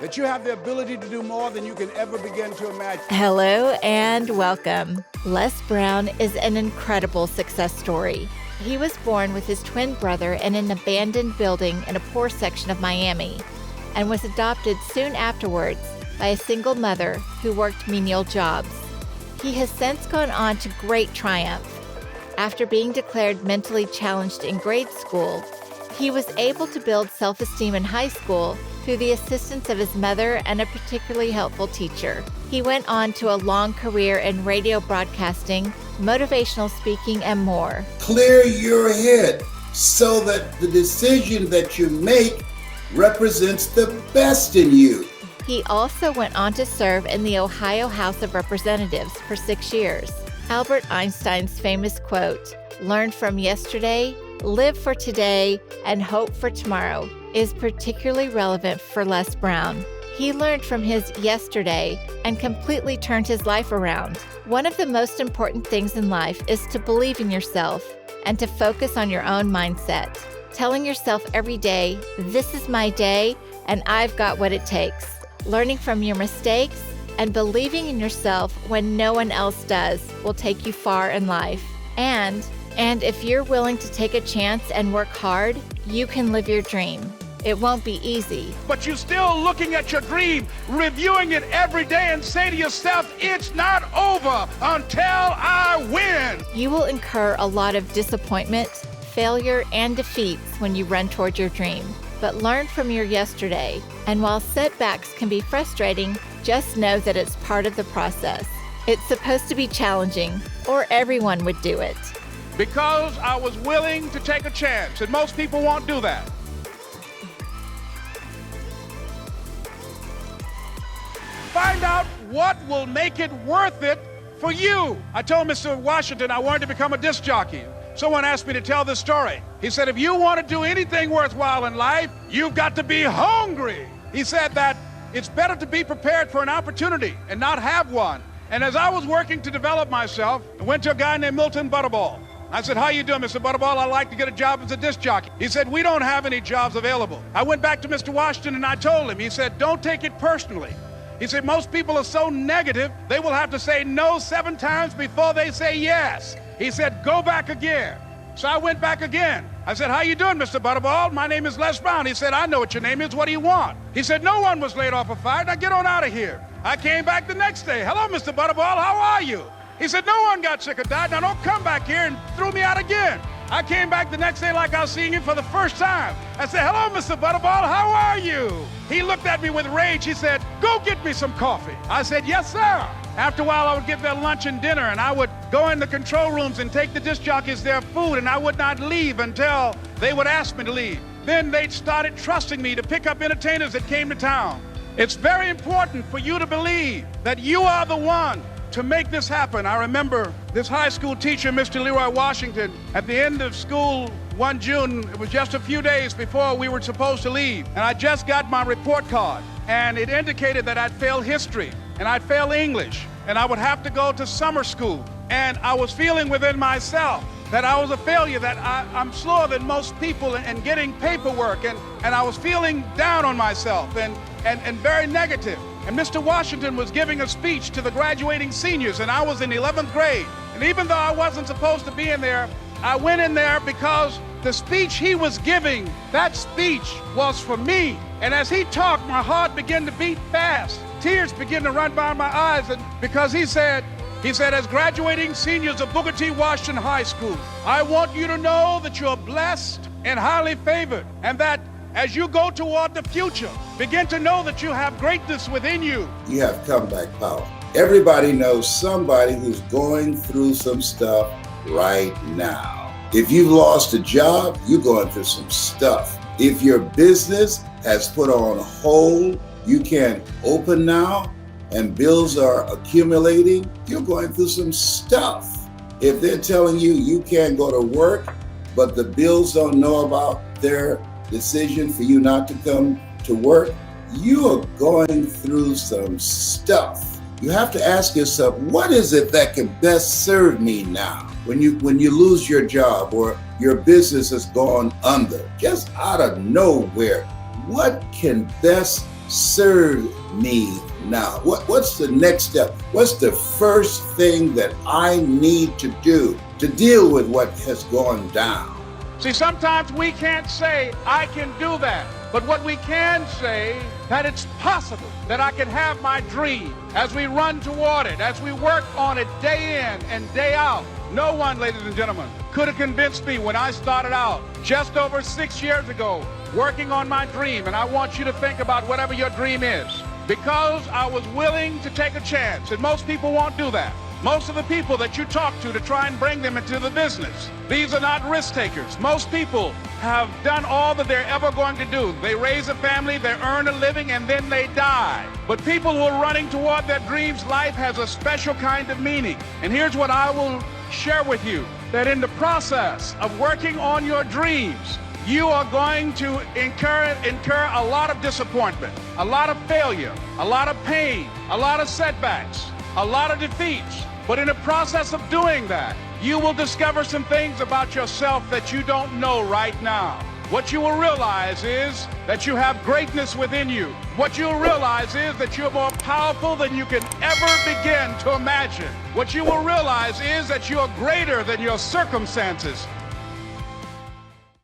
that you have the ability to do more than you can ever begin to imagine. Hello and welcome. Les Brown is an incredible success story. He was born with his twin brother in an abandoned building in a poor section of Miami and was adopted soon afterwards by a single mother who worked menial jobs. He has since gone on to great triumph. After being declared mentally challenged in grade school, he was able to build self-esteem in high school through the assistance of his mother and a particularly helpful teacher. He went on to a long career in radio broadcasting, motivational speaking, and more. Clear your head so that the decision that you make represents the best in you. He also went on to serve in the Ohio House of Representatives for 6 years. Albert Einstein's famous quote, "Learn from yesterday, live for today, and hope for tomorrow," is particularly relevant for Les Brown. He learned from his yesterday and completely turned his life around. One of the most important things in life is to believe in yourself and to focus on your own mindset. Telling yourself every day, "This is my day and I've got what it takes." Learning from your mistakes and believing in yourself when no one else does will take you far in life. And if you're willing to take a chance and work hard, you can live your dream. It won't be easy. But you're still looking at your dream, reviewing it every day, and say to yourself, it's not over until I win. You will incur a lot of disappointment, failure, and defeats when you run toward your dream. But learn from your yesterday. And while setbacks can be frustrating, just know that it's part of the process. It's supposed to be challenging, or everyone would do it. Because I was willing to take a chance, and most people won't do that. Find out what will make it worth it for you. I told Mr. Washington I wanted to become a disc jockey. Someone asked me to tell this story. He said, if you want to do anything worthwhile in life, you've got to be hungry. He said that it's better to be prepared for an opportunity and not have one. And as I was working to develop myself, I went to a guy named Milton Butterball. I said, how you doing, Mr. Butterball? I'd like to get a job as a disc jockey. He said, we don't have any jobs available. I went back to Mr. Washington and I told him, he said, don't take it personally. He said, most people are so negative, they will have to say no 7 times before they say yes. He said, go back again. So I went back again. I said, how you doing, Mr. Butterball? My name is Les Brown. He said, I know what your name is. What do you want? He said, no one was laid off or fired. Now get on out of here. I came back the next day. Hello, Mr. Butterball. How are you? He said, no one got sick or died. Now don't come back here and threw me out again. I came back the next day like I was seeing you for the first time. I said, hello, Mr. Butterball, how are you? He looked at me with rage. He said, go get me some coffee. I said, yes, sir. After a while, I would get their lunch and dinner, and I would go in the control rooms and take the disc jockeys their food, and I would not leave until they would ask me to leave. Then they started trusting me to pick up entertainers that came to town. It's very important for you to believe that you are the one to make this happen. I remember this high school teacher, Mr. Leroy Washington, at the end of school one June, it was just a few days before we were supposed to leave, and I just got my report card, and it indicated that I'd failed history, and I'd failed English, and I would have to go to summer school. And I was feeling within myself that I was a failure, that I'm slower than most people in getting paperwork, and I was feeling down on myself and very negative. And Mr. Washington was giving a speech to the graduating seniors, and I was in 11th grade. And even though I wasn't supposed to be in there, I went in there because the speech he was giving, that speech was for me. And as he talked, my heart began to beat fast. Tears began to run by my eyes, and because he said, as graduating seniors of Booker T. Washington High School, I want you to know that you're blessed and highly favored, and that as you go toward the future, begin to know that you have greatness within you. You have comeback power. Everybody knows somebody who's going through some stuff right now. If you've lost a job, you're going through some stuff. If your business has put on hold, you can't open now, and bills are accumulating, you're going through some stuff. If they're telling you you can't go to work, but the bills don't know about their decision for you not to come to work, you are going through some stuff. You have to ask yourself, what is it that can best serve me now? When you lose your job or your business has gone under, just out of nowhere, what can best serve me now? What's the next step? What's the first thing that I need to do to deal with what has gone down? See, sometimes we can't say, I can do that. But what we can say, that it's possible that I can have my dream as we run toward it, as we work on it day in and day out. No one, ladies and gentlemen, could have convinced me when I started out just over 6 years ago working on my dream. And I want you to think about whatever your dream is, because I was willing to take a chance. And most people won't do that. Most of the people that you talk to try and bring them into the business, these are not risk takers. Most people have done all that they're ever going to do. They raise a family, they earn a living, and then they die. But people who are running toward their dreams, life has a special kind of meaning. And here's what I will share with you, that in the process of working on your dreams, you are going to incur a lot of disappointment, a lot of failure, a lot of pain, a lot of setbacks, a lot of defeats. But in the process of doing that, you will discover some things about yourself that you don't know right now. What you will realize is that you have greatness within you. What you'll realize is that you're more powerful than you can ever begin to imagine. What you will realize is that you are greater than your circumstances.